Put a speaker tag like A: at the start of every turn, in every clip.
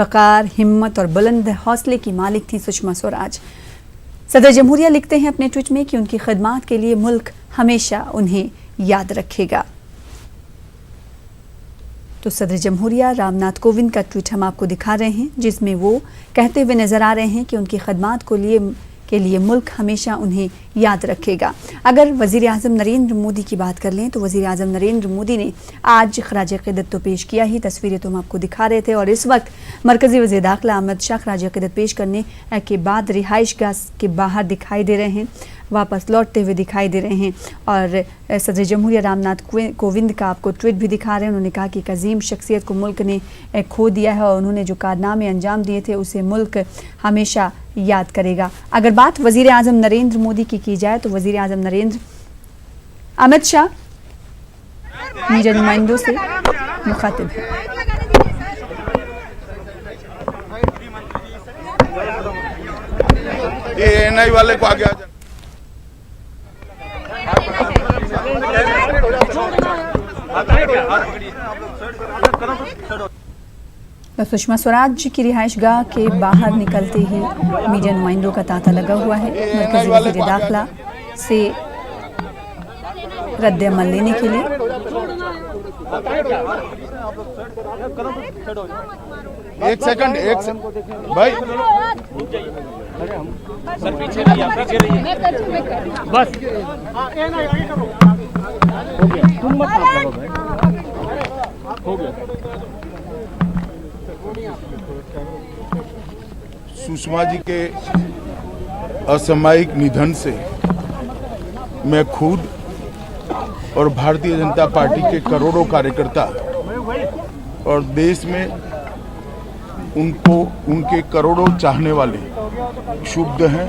A: वकार, हिम्मत और बुलंद हौसले की मालिक थी सुषमा स्वराज। सदर जमहूरिया लिखते हैं अपने ट्वीट में कि उनकी खिदमात के लिए मुल्क हमेशा उन्हें याद रखेगा। तो सदर जमहूरिया रामनाथ कोविंद का ट्वीट हम आपको दिखा रहे हैं, जिसमें वो कहते हुए नजर आ रहे हैं कि उनकी खिदमात के लिए मुल्क हमेशा उन्हें याद रखेगा। अगर वज़ीर आज़म नरेंद्र मोदी की बात कर लें तो वज़ीर आज़म नरेंद्र मोदी ने आज खराज अक़ीदत तो पेश किया ही, तस्वीरें तो हम आपको दिखा रहे थे। और इस वक्त मरकज़ी वज़ीर दाखिला अहमद शाह खराज अक़ीदत पेश करने के बाद रिहाइश गाह के बाहर दिखाई दे रहे हैं, वापस लौटते हुए दिखाई दे रहे हैं। और सदर जमहूरिया रामनाथ कोविंद का आपको ट्वीट भी दिखा रहे हैं। उन्होंने कहा कि एक अजीम शख्सियत को मुल्क ने खो दिया है और उन्होंने जो कारनामे अंजाम दिए थे उसे मुल्क हमेशा याद करेगा। अगर बात वज़ीर आज़म नरेंद्र मोदी की जाए तो वज़ीर आज़म नरेंद्र अमित शाह मीडिया नुमाइंदों से मुखातिब है।
B: एएनआई वाले को आगे आ जाना।
A: तो सुषमा स्वराज की रिहाइश गाह के बाहर निकलते ही मीडिया नुमाइंदों का तांता लगा हुआ है। मरकज़ी वज़ीर दाखिला से रद्द अमल लेने के लिए।
B: एक सेकंड भाई,
C: सर पीछे रहिए बस हो गया, तुम मत भाई, हो गया।
B: सुषमा जी के असामयिक निधन से मैं खुद और भारतीय जनता पार्टी के करोड़ों कार्यकर्ता और देश में उनके करोड़ों चाहने वाले क्षुब्ध हैं,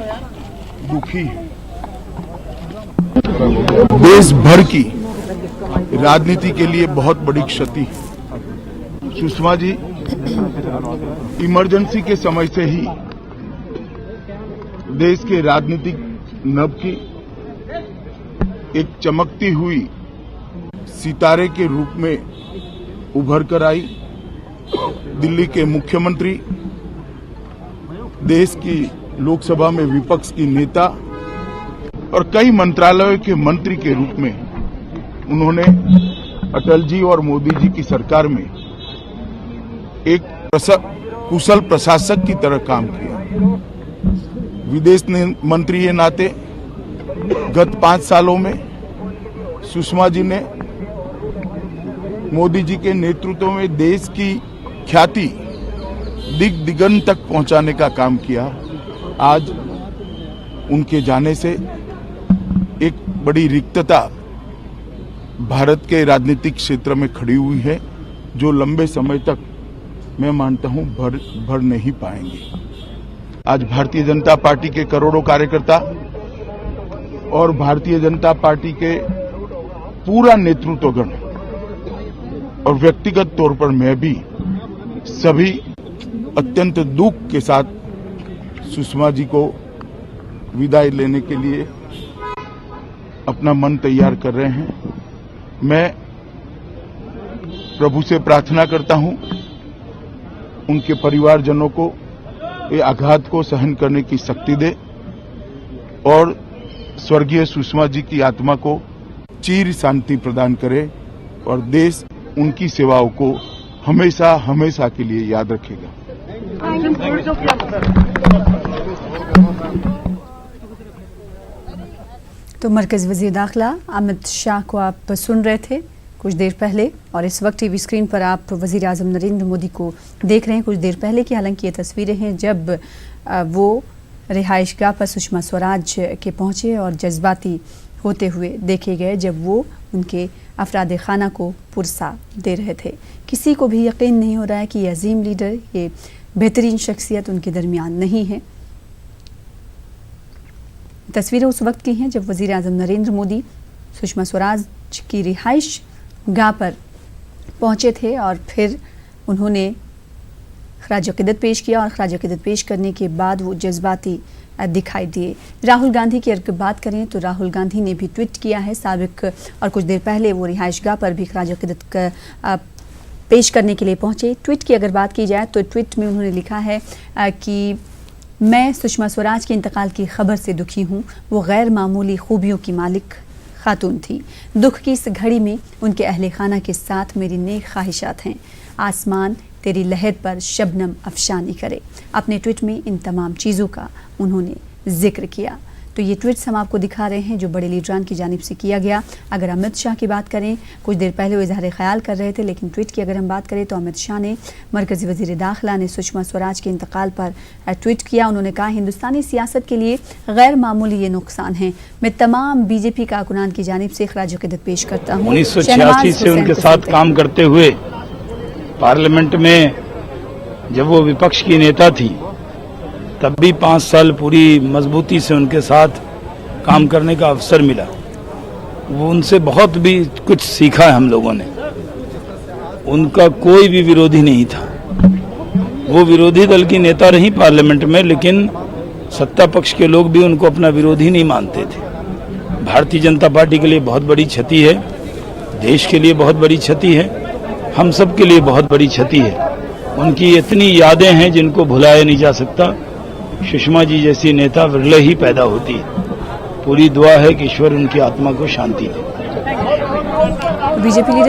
B: दुखी हैं। देश भर की राजनीति के लिए बहुत बड़ी क्षति है। सुषमा जी इमरजेंसी के समय से ही देश के राजनीतिक नभ की एक चमकती हुई सितारे के रूप में उभर कर आई। दिल्ली के मुख्यमंत्री, देश की लोकसभा में विपक्ष की नेता और कई मंत्रालयों के मंत्री के रूप में उन्होंने अटल जी और मोदी जी की सरकार में एक कुशल प्रशासक की तरह काम किया। विदेश मंत्री के नाते गत 5 सालों में सुषमा जी ने मोदी जी के नेतृत्व में देश की ख्याति दिगंत तक पहुंचाने का काम किया। आज उनके जाने से एक बड़ी रिक्तता भारत के राजनीतिक क्षेत्र में खड़ी हुई है, जो लंबे समय तक मैं मानता हूं भर नहीं पाएंगे। आज भारतीय जनता पार्टी के करोड़ों कार्यकर्ता और भारतीय जनता पार्टी के पूरा नेतृत्वगण और व्यक्तिगत तौर पर मैं भी सभी अत्यंत दुख के साथ सुषमा जी को विदाई लेने के लिए अपना मन तैयार कर रहे हैं। मैं प्रभु से प्रार्थना करता हूं उनके परिवारजनों को ये आघात को सहन करने की शक्ति दे और स्वर्गीय सुषमा जी की आत्मा को चिर शांति प्रदान करे और देश उनकी सेवाओं को हमेशा हमेशा के लिए याद रखेगा।
A: तो मरकज़ी वज़ीर दाखिला अमित शाह को आप सुन रहे थे कुछ देर पहले, और इस वक्त टीवी स्क्रीन पर आप वज़ीर आज़म नरेंद्र मोदी को देख रहे हैं। कुछ देर पहले की हालांकि ये तस्वीरें हैं जब वो रिहाइश गाह पर सुषमा स्वराज के पहुंचे और जज्बाती होते हुए देखे गए जब वो उनके अफराद खाना को पुरसा दे रहे थे। किसी को भी यकीन नहीं हो रहा है कि ये अजीम लीडर, ये बेहतरीन शख्सियत उनके दरमियान नहीं है। तस्वीरें उस वक्त की हैं जब वज़ीर आज़म नरेंद्र मोदी सुषमा स्वराज की रिहाइश गाह पर पहुंचे थे और फिर उन्होंने खराज अक़ीदत पेश किया और खराज अक़ीदत पेश करने के बाद वो जज्बाती दिखाई दिए। राहुल गांधी की अगर बात करें तो राहुल गांधी ने भी ट्वीट किया है साबिक, और कुछ देर पहले वो रिहाइश गाह पर भी खराज अक़ीदत पेश करने के लिए पहुंचे। ट्वीट की अगर बात की जाए तो ट्वीट में उन्होंने लिखा है कि मैं सुषमा स्वराज के इंतकाल की खबर से दुखी हूँ। वो गैर मामूली खूबियों की मालिक खातून थी। दुख की इस घड़ी में उनके अहले खाना के साथ मेरी नेक ख्वाहिशात हैं। आसमान तेरी लहर पर शबनम अफशानी करे। अपने ट्वीट में इन तमाम चीज़ों का उन्होंने जिक्र किया। तो ये ट्वीट्स हम आपको दिखा रहे हैं जो बड़े लीडरान की जानिब से किया गया। अगर अमित शाह की बात करें, कुछ देर पहले वो इजहार ख्याल कर रहे थे, लेकिन ट्वीट की अगर हम बात करें तो अमित शाह ने, मरकज़ी वज़ीर दाखिला ने सुषमा स्वराज के इंतकाल पर ट्वीट किया। उन्होंने कहा, हिंदुस्तानी सियासत के लिए गैर मामूली ये नुकसान है। मैं तमाम बीजेपी कारकुनान की जानिब से खराज अक़ीदत पेश करता हूँ।
D: 1986 से उनके साथ काम करते हुए पार्लियामेंट में जब वो विपक्ष की नेता थी तब भी 5 साल पूरी मजबूती से उनके साथ काम करने का अवसर मिला। वो उनसे बहुत भी कुछ सीखा है हम लोगों ने। उनका कोई भी विरोधी नहीं था। वो विरोधी दल की नेता रही पार्लियामेंट में, लेकिन सत्ता पक्ष के लोग भी उनको अपना विरोधी नहीं मानते थे। भारतीय जनता पार्टी के लिए बहुत बड़ी क्षति है, देश के लिए बहुत बड़ी क्षति है, हम सब के लिए बहुत बड़ी क्षति है। उनकी इतनी यादें हैं जिनको भुलाया नहीं जा सकता। सुषमा जी जैसी नेता विरले ही पैदा होती है। पूरी दुआ है कि ईश्वर उनकी आत्मा को शांति दे।
A: बीजेपी